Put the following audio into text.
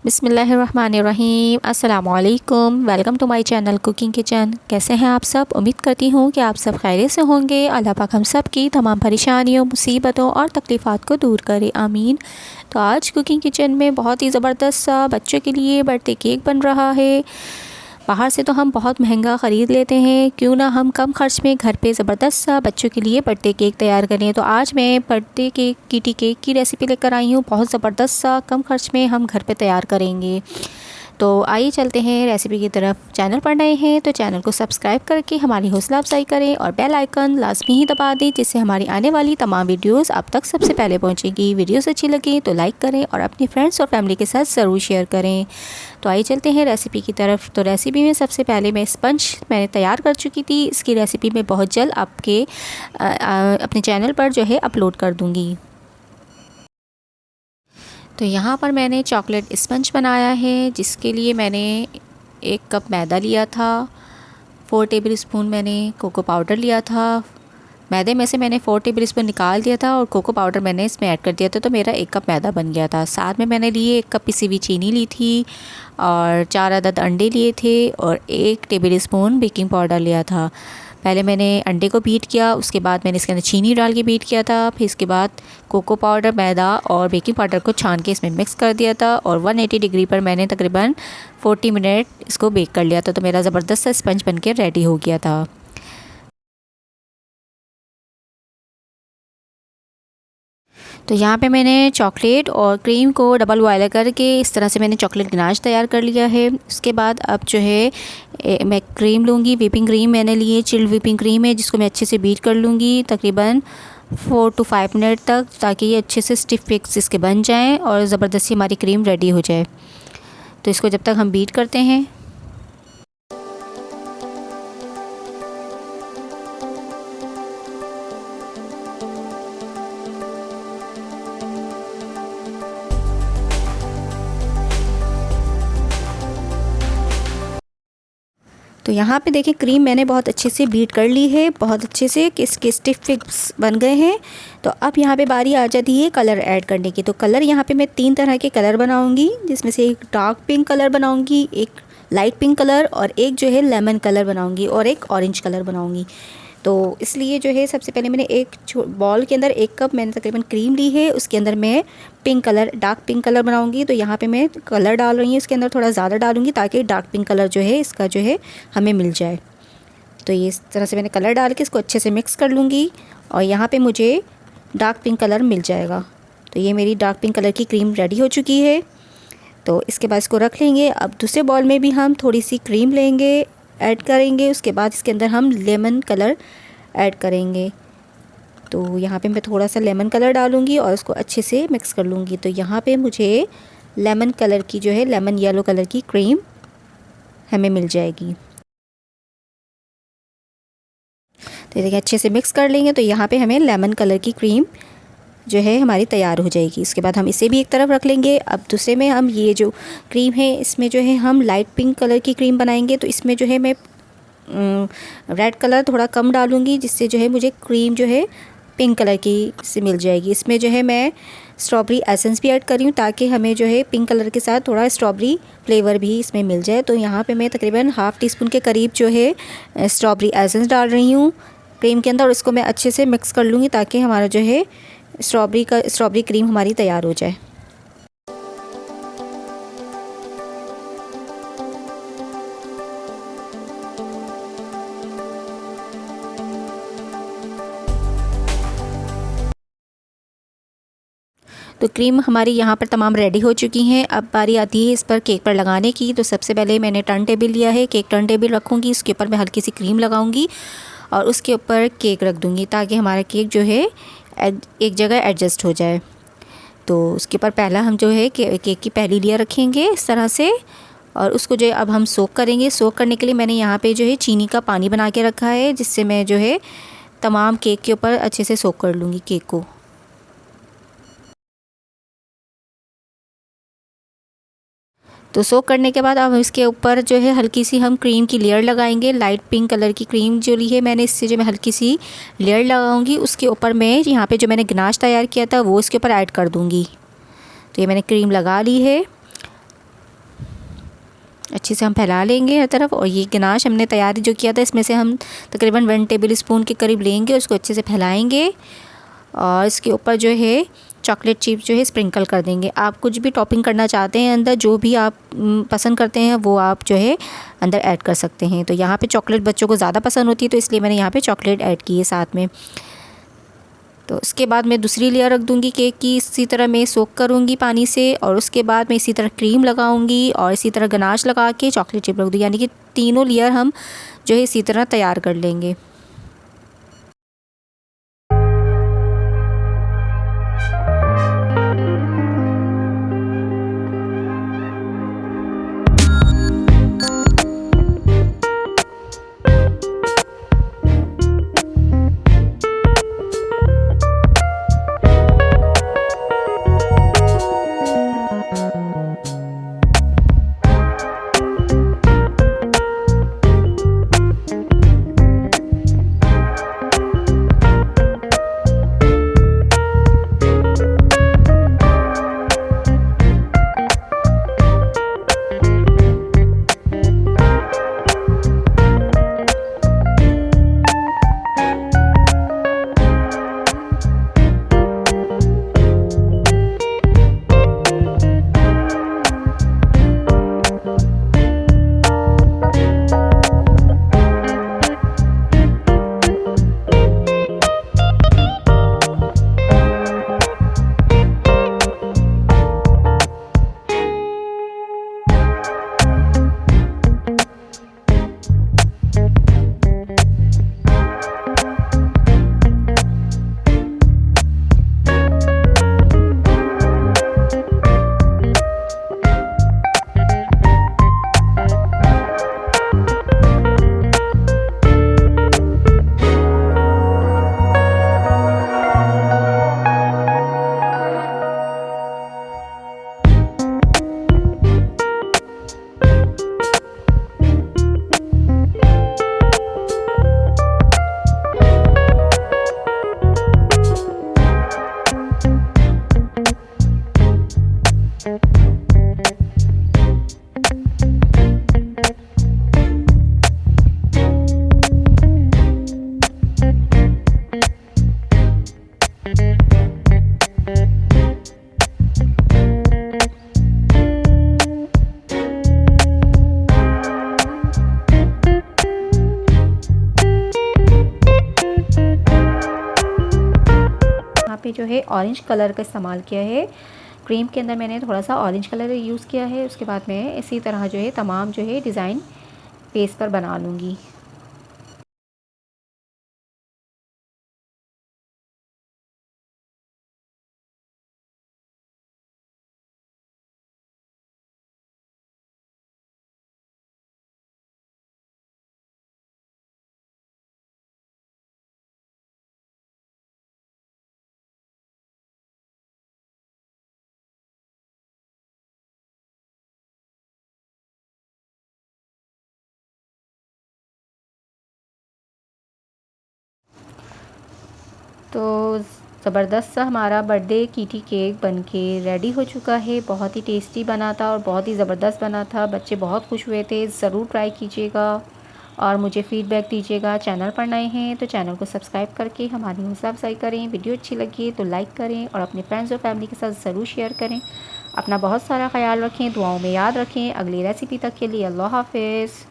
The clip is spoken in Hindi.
बिस्मिल्लाहिर्रहमानिर्रहीम। अस्सलाम वालेकुम। Welcome to my channel cooking kitchen. कैसे हैं आप सब? उम्मीद करती हूँ कि आप सब खैरियत से होंगे। अल्लाह पाक हम सब की तमाम परेशानियों, मुसीबतों और तकलीफ़ात को दूर करे, आमीन। तो आज कुकिंग किचन में बहुत ही ज़बरदस्त सा बच्चों के लिए बर्थडे केक बन रहा है। बाहर से तो हम बहुत महंगा ख़रीद लेते हैं, क्यों ना हम कम ख़र्च में घर पे ज़बरदस्त सा बच्चों के लिए बर्थडे केक तैयार करें। तो आज मैं बर्थडे केक किटी केक की रेसिपी लेकर आई हूँ। बहुत ज़बरदस्त सा कम ख़र्च में हम घर पे तैयार करेंगे। तो आइए चलते हैं रेसिपी की तरफ। चैनल पर नए हैं तो चैनल को सब्सक्राइब करके हमारी हौसला अफजाई करें और बेल आइकन लाजमी ही दबा दें, जिससे हमारी आने वाली तमाम वीडियोस आप तक सबसे पहले पहुंचेगी। वीडियोस अच्छी लगी तो लाइक करें और अपने फ्रेंड्स और फैमिली के साथ ज़रूर शेयर करें। तो आइए चलते हैं रेसिपी की तरफ। तो रेसिपी में सबसे पहले मैं स्पंज मैंने तैयार कर चुकी थी। इसकी रेसिपी मैं बहुत जल्द आपके अपने चैनल पर जो है अपलोड कर दूँगी। तो यहाँ पर मैंने चॉकलेट स्पंज बनाया है, जिसके लिए मैंने 1 कप मैदा लिया था। 4 टेबल स्पून मैंने कोको पाउडर लिया था। मैदे में से मैंने 4 टेबल स्पून निकाल दिया था और कोको पाउडर मैंने इसमें ऐड कर दिया था, तो मेरा 1 कप मैदा बन गया था। साथ में मैंने लिए 1 कप पिसी हुई चीनी ली थी और 4 अदद अंडे लिए थे और 1 टेबल स्पून बेकिंग पाउडर लिया था। पहले मैंने अंडे को बीट किया, उसके बाद मैंने इसके अंदर चीनी डाल के बीट किया था। फिर इसके बाद कोको पाउडर, मैदा और बेकिंग पाउडर को छान के इसमें मिक्स कर दिया था और 180 डिग्री पर मैंने तकरीबन 40 मिनट इसको बेक कर लिया था। तो मेरा ज़बरदस्त सा स्पंज बन के रेडी हो गया था। तो यहाँ पे मैंने चॉकलेट और क्रीम को डबल बॉयल करके इस तरह से मैंने चॉकलेट गनाश तैयार कर लिया है। उसके बाद अब जो है मैं क्रीम लूँगी। व्हिपिंग क्रीम मैंने ली है, चिल्ड व्हिपिंग क्रीम है, जिसको मैं अच्छे से बीट कर लूँगी तकरीबन 4 to 5 मिनट तक, ताकि ये अच्छे से स्टिफ फिक्स इसके बन जाएँ और ज़बरदस्ती हमारी क्रीम रेडी हो जाए। तो इसको जब तक हम बीट करते हैं। तो यहाँ पे देखिए क्रीम मैंने बहुत अच्छे से बीट कर ली है, बहुत अच्छे से कि इसके स्टिफ फिक्स बन गए हैं। तो अब यहाँ पे बारी आ जाती है कलर ऐड करने की। तो कलर यहाँ पे मैं 3 तरह के कलर बनाऊँगी, जिसमें से एक डार्क पिंक कलर बनाऊँगी, एक लाइट पिंक कलर और एक जो है लेमन कलर बनाऊँगी और एक ऑरेंज कलर बनाऊँगी। तो इसलिए जो है सबसे पहले मैंने एक बॉल के अंदर 1 कप मैंने तकरीबन क्रीम ली है। उसके अंदर मैं pink colour, dark pink colour बनाऊंगी। तो यहाँ पे मैं कलर डाल रही हूँ, इसके अंदर थोड़ा ज़्यादा डालूंगी ताकि डार्क पिंक कलर जो है इसका जो है हमें मिल जाए। तो ये इस तरह से मैंने कलर डाल के इसको अच्छे से मिक्स कर लूँगी और यहाँ पर मुझे डार्क पिंक कलर मिल जाएगा। तो ये मेरी डार्क पिंक कलर की क्रीम रेडी हो चुकी है। तो इसके बाद इसको रख लेंगे। अब दूसरे बॉल में भी हम थोड़ी सी क्रीम लेंगे, ऐड करेंगे। उसके बाद इसके अंदर हम लेमन कलर ऐड करेंगे। तो यहाँ पे मैं थोड़ा सा लेमन कलर डालूँगी और उसको अच्छे से मिक्स कर लूँगी। तो यहाँ पे मुझे लेमन कलर की जो है लेमन येलो कलर की क्रीम हमें मिल जाएगी। तो देखिए अच्छे से मिक्स कर लेंगे। तो यहाँ पे हमें लेमन कलर की क्रीम जो है हमारी तैयार हो जाएगी। इसके बाद हम इसे भी एक तरफ रख लेंगे। अब दूसरे में हम ये जो क्रीम है इसमें जो है हम लाइट पिंक कलर की क्रीम बनाएंगे। तो इसमें जो है मैं रेड कलर थोड़ा कम डालूँगी, जिससे जो है मुझे क्रीम जो है पिंक कलर की से मिल जाएगी। इसमें जो है मैं स्ट्रॉबेरी एसेंस भी ऐड कर रही हूँ, ताकि हमें जो है पिंक कलर के साथ थोड़ा स्ट्रॉबेरी फ्लेवर भी इसमें मिल जाए। तो यहाँ पे मैं तकरीबन ½ टीस्पून के करीब जो है स्ट्रॉबेरी एसेंस डाल रही हूँ क्रीम के अंदर और इसको मैं अच्छे से मिक्स कर लूँगी, ताकि हमारा जो है स्ट्रॉबेरी क्रीम हमारी तैयार हो जाए। तो क्रीम हमारी यहाँ पर तमाम रेडी हो चुकी हैं। अब बारी आती है इस पर केक पर लगाने की। तो सबसे पहले मैंने टर्न टेबल लिया है, केक टर्न टेबल रखूँगी। उसके ऊपर मैं हल्की सी क्रीम लगाऊँगी और उसके ऊपर केक रख दूँगी, ताकि हमारा केक जो है एक जगह एडजस्ट हो जाए। तो उसके ऊपर पहला हम जो है केक की पहली लेयर रखेंगे इस तरह से और उसको जो है अब हम सोक करेंगे। सोक करने के लिए मैंने यहाँ पे जो है चीनी का पानी बना के रखा है, जिससे मैं जो है तमाम केक के ऊपर अच्छे से सोक कर लूँगी केक को। तो सोक करने के बाद अब इसके ऊपर जो है हल्की सी हम क्रीम की लेयर लगाएंगे। लाइट पिंक कलर की क्रीम जो ली है मैंने, इससे जो मैं हल्की सी लेयर लगाऊंगी। उसके ऊपर मैं यहाँ पे जो मैंने गनाश तैयार किया था वो इसके ऊपर ऐड कर दूँगी। तो ये मैंने क्रीम लगा ली है अच्छे से हम फैला लेंगे हर तरफ। और ये गनाश हमने तैयारी जो किया था इसमें से हम तकरीबन 1 टेबल स्पून के करीब लेंगे, उसको अच्छे से फैलाएंगे और इसके ऊपर जो है चॉकलेट चिप जो है स्प्रिंकल कर देंगे। आप कुछ भी टॉपिंग करना चाहते हैं अंदर, जो भी आप पसंद करते हैं वो आप जो है अंदर ऐड कर सकते हैं। तो यहाँ पे चॉकलेट बच्चों को ज़्यादा पसंद होती है, तो इसलिए मैंने यहाँ पे चॉकलेट ऐड की है साथ में। तो उसके बाद मैं दूसरी लेयर रख दूँगी केक की, इसी तरह मैं सोक करूँगी पानी से। और उसके बाद मैं इसी तरह क्रीम लगाऊँगी और इसी तरह गनाश लगा के चॉकलेट चिप रख दूँगी, यानी कि तीनों लेयर हम जो है इसी तरह तैयार कर लेंगे। पे जो है ऑरेंज कलर का इस्तेमाल किया है। क्रीम के अंदर मैंने थोड़ा सा ऑरेंज कलर यूज़ किया है। उसके बाद मैं इसी तरह जो है तमाम जो है डिज़ाइन फेस पर बना लूँगी। तो ज़बरदस्त सा हमारा बर्थडे कीटी केक बनके रेडी हो चुका है। बहुत ही टेस्टी बना था और बहुत ही ज़बरदस्त बना था। बच्चे बहुत खुश हुए थे। ज़रूर ट्राई कीजिएगा और मुझे फ़ीडबैक दीजिएगा। चैनल पर नए हैं तो चैनल को सब्सक्राइब करके हमारी हौसला अफजाई करें। वीडियो अच्छी लगी तो लाइक करें और अपने फ्रेंड्स और फैमिली के साथ ज़रूर शेयर करें। अपना बहुत सारा ख्याल रखें, दुआओं में याद रखें। अगली रेसिपी तक के लिए अल्लाह हाफ़िज़।